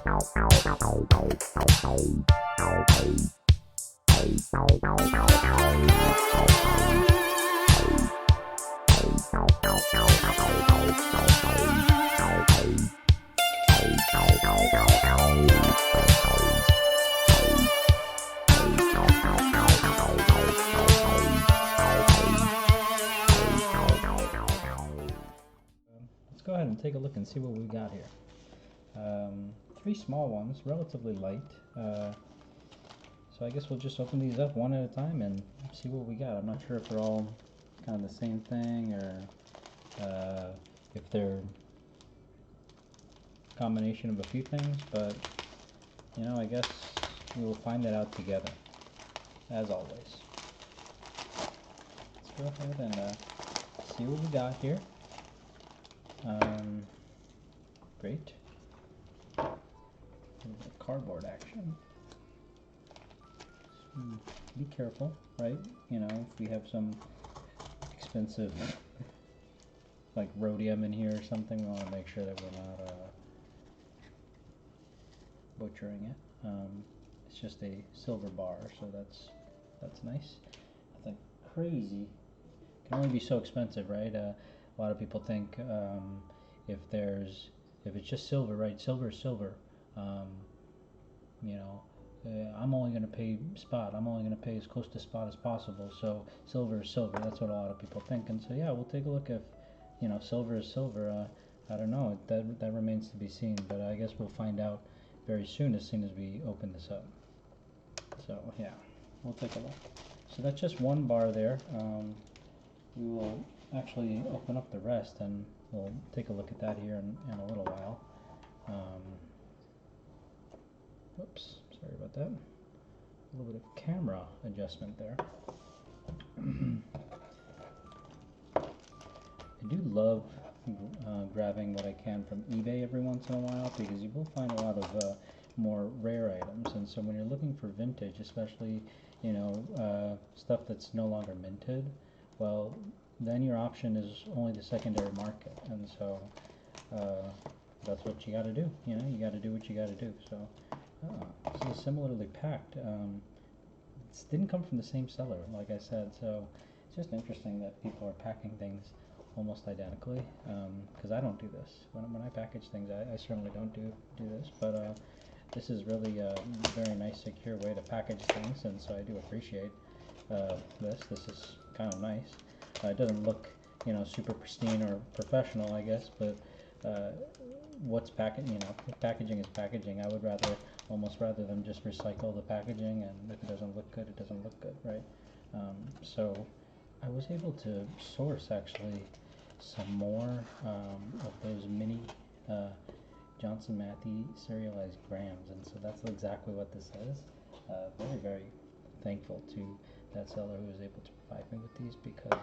Let's go ahead and take a look and see what we got here. Three small ones, relatively light. So I guess we'll just open these up one at a time and see what we got. I'm not sure if they're all kind of the same thing or if they're a combination of a few things, but you know, I guess we will find that out together, as always. Let's go ahead and see what we got here. Great. Cardboard action. Be careful, right? You know, if we have some expensive like rhodium in here or something, we want to make sure that we're not butchering it. It's just a silver bar, so that's nice. Nothing crazy. Can only be so expensive, right? A lot of people think if it's just silver, right? Silver is silver. You know, I'm only going to pay spot. I'm only going to pay as close to spot as possible. So silver is silver. That's what a lot of people think. And so yeah, we'll take a look if, you know, silver is silver. I don't know. That remains to be seen. But I guess we'll find out very soon as we open this up. So yeah, we'll take a look. So that's just one bar there. We will actually open up the rest and we'll take a look at that here in a little while. Whoops, sorry about that. A little bit of camera adjustment there. I do love grabbing what I can from eBay every once in a while because you will find a lot of more rare items. And so when you're looking for vintage, especially, you know, stuff that's no longer minted, well, then your option is only the secondary market. And so that's what you got to do. You know, you got to do what you got to do. So this is similarly packed. It didn't come from the same seller, like I said, so it's just interesting that people are packing things almost identically, because I don't do this. When I package things, I certainly don't do this, but this is really a very nice, secure way to package things, and so I do appreciate this. This is kind of nice. It doesn't look, you know, super pristine or professional, I guess, but what's packaging? You know, packaging is packaging. I would almost rather than just recycle the packaging, and if it doesn't look good, it doesn't look good, right? So I was able to source actually some more of those mini Johnson Matthey serialized grams, and so that's exactly what this is. Very, very thankful to that seller who was able to provide me with these, because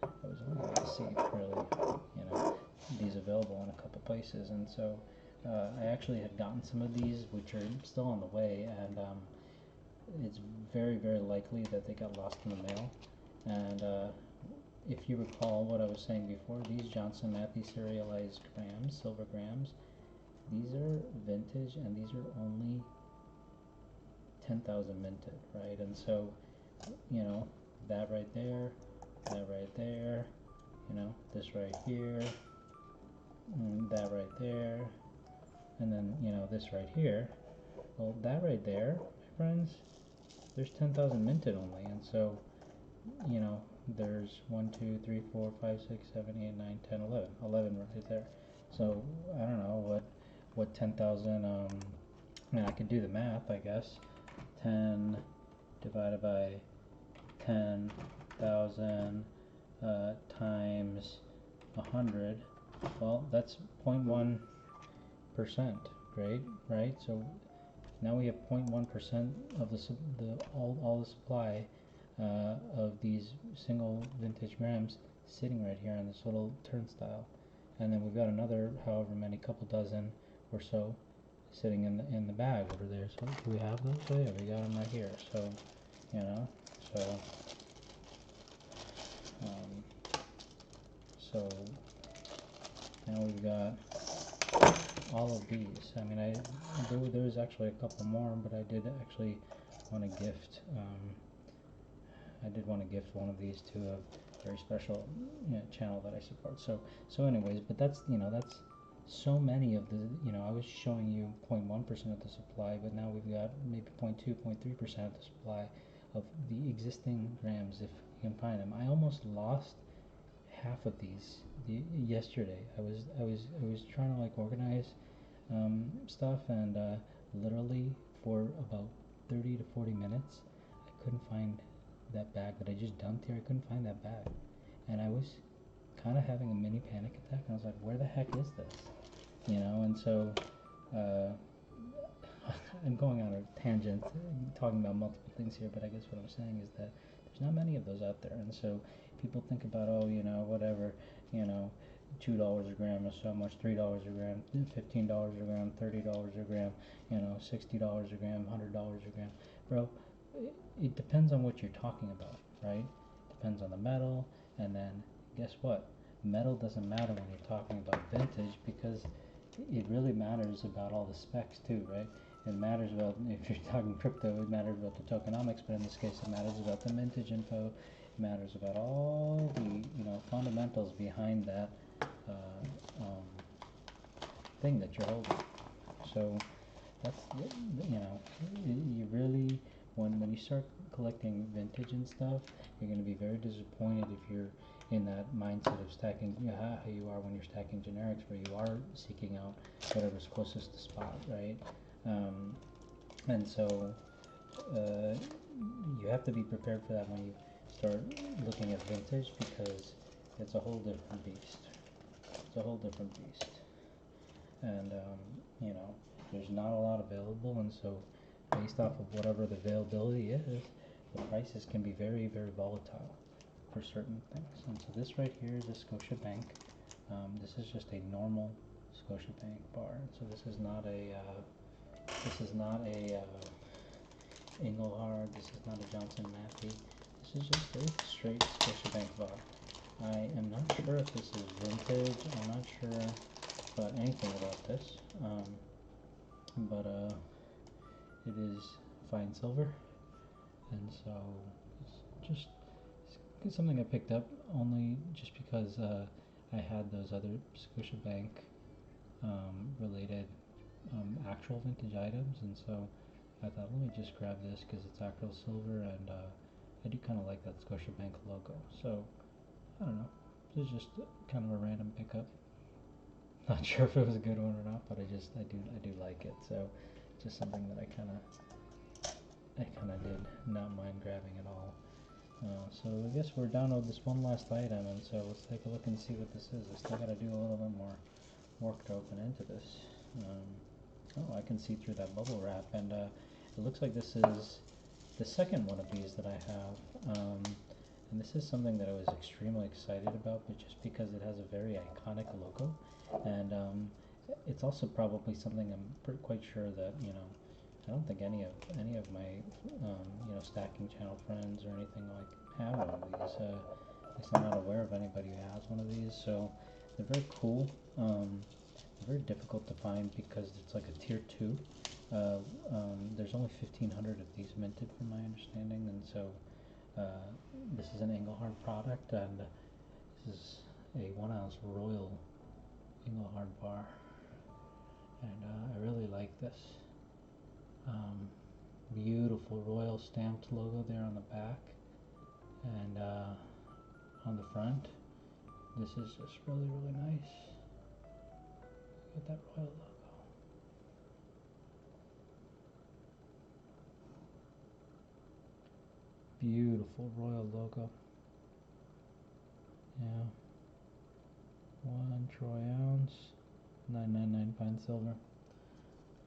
I was only able to see really, you know, these available in a couple places, and so I actually had gotten some of these which are still on the way, and it's very, very likely that they got lost in the mail. And if you recall what I was saying before, these Johnson Matthey serialized grams, silver grams, these are vintage, and these are only 10,000 minted, right? And so, you know, that right there, you know, this right here, and that right there, and then, you know, this right here. Well, that right there, my friends, there's 10,000 minted only, and so, you know, there's 1, 2, 3, 4, 5, 6, 7, 8, 9, 10, 11. 11 right there. So I don't know what 10,000. I mean, I could do the math, I guess. 10 divided by 10,000 times 100. Well, that's 0.1%, right? So now we have 0.1% of all the supply of these single vintage grams sitting right here on this little turnstile, and then we've got another however many, couple dozen or so, sitting in the bag over there. So do we have those? Oh yeah, we got them right here. So, you know, so now we've got all of these. I mean, there was actually a couple more, but I did actually want to gift. I did want to gift one of these to a very special channel that I support. So anyways, but that's that's so many of the I was showing you 0.1% of the supply, but now we've got maybe 0.2, 0.3% of the supply of the existing grams if you can find them. I almost lost half of these yesterday. I was trying to like organize stuff, and literally for about 30 to 40 minutes I couldn't find that bag that I just dumped here. I couldn't find that bag, and I was kind of having a mini panic attack, and I was like, where the heck is this? And so I'm going on a tangent talking about multiple things here, but I guess what I'm saying is that there's not many of those out there, and so people think about, oh, whatever, $2 a gram is so much, $3 a gram, $15 a gram, $30 a gram, $60 a gram, $100 a gram. Bro, it depends on what you're talking about, right? Depends on the metal, and then guess what? Metal doesn't matter when you're talking about vintage, because it really matters about all the specs too, right? It matters about, if you're talking crypto, it matters about the tokenomics, but in this case it matters about the mintage info. It matters about all the fundamentals behind that thing that you're holding. So that's you really, when you start collecting vintage and stuff, you're going to be very disappointed if you're in that mindset of stacking, how you are when you're stacking generics, where you are seeking out whatever's closest to spot, right? And so you have to be prepared for that when you start looking at vintage, because it's a whole different beast. It's a whole different beast. And there's not a lot available, and so based off of whatever the availability is, the prices can be very, very volatile for certain things. And so this right here is a Scotiabank. This is just a normal Scotiabank bar. So this is not a Engelhard. This is not a Johnson Matthey. This is just a straight Scotiabank bar. I am not sure if this is vintage. I'm not sure about anything about this. But it is fine silver, and so it's something I picked up only just because I had those other Scotiabank related actual vintage items, and so I thought, let me just grab this because it's actual silver, and I do kind of like that Scotiabank logo. So I don't know, this is just kind of a random pickup. Not sure if it was a good one or not, but I do like it. So just something that I kind of did not mind grabbing at all. So I guess we're down to this one last item, and so let's take a look and see what this is. I still got to do a little bit more work to open into this. Oh, I can see through that bubble wrap, and it looks like this is the second one of these that I have. And this is something that I was extremely excited about, but just because it has a very iconic logo, and it's also probably something I'm quite sure that I don't think any of my stacking channel friends or anything like have one of these. At least I'm not aware of anybody who has one of these. So they're very cool. They're very difficult to find because it's like a tier 2. There's only 1,500 of these minted, from my understanding, and so this is an Engelhard product, and this is a 1 ounce royal Engelhard bar, and I really like this. Beautiful royal stamped logo there on the back, and on the front, this is just really, really nice. Get that royal logo. Beautiful royal logo. Yeah. 1 troy ounce, 999 fine silver.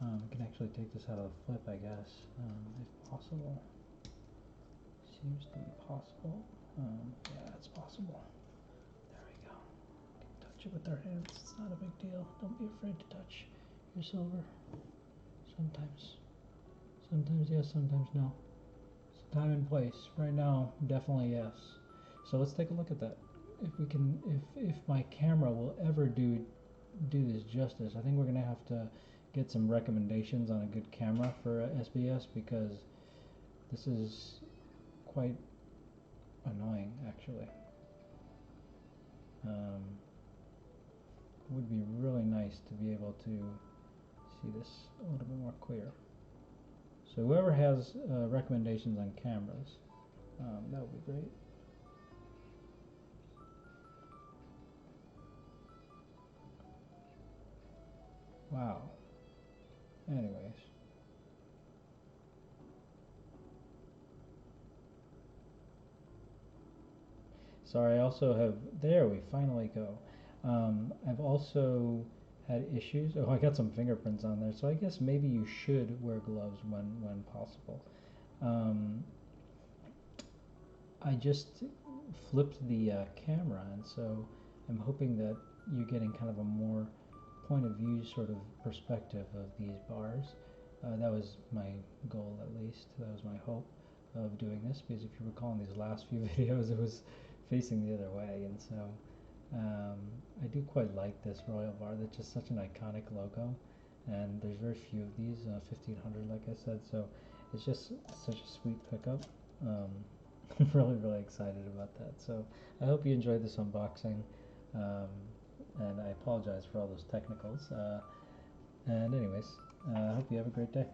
We can actually take this out of the flip, I guess, if possible. Seems to be possible. Yeah, it's possible. There we go. We can touch it with our hands. It's not a big deal. Don't be afraid to touch your silver. Sometimes yes, sometimes no. It's time and place. Right now, definitely yes. So let's take a look at that. If we can, if my camera will ever do do this justice. I think we're gonna have to get some recommendations on a good camera for SBS, because this is quite annoying actually. Would be really nice to be able to see this a little bit more clear. So whoever has recommendations on cameras, that would be great. Wow. Anyways. Sorry, I also have, there we finally go. I've also had issues. Oh, I got some fingerprints on there, so I guess maybe you should wear gloves when possible. I just flipped the camera, and so I'm hoping that you're getting kind of a more point of view sort of perspective of these bars. That was my goal, at least. That was my hope of doing this, because if you recall in these last few videos, it was facing the other way, and so I do quite like this Royal bar. That's just such an iconic logo, and there's very few of these, 1500 like I said, so it's just such a sweet pickup. I'm really excited about that. So I hope you enjoyed this unboxing, and I apologize for all those technicals, and anyways, I hope you have a great day.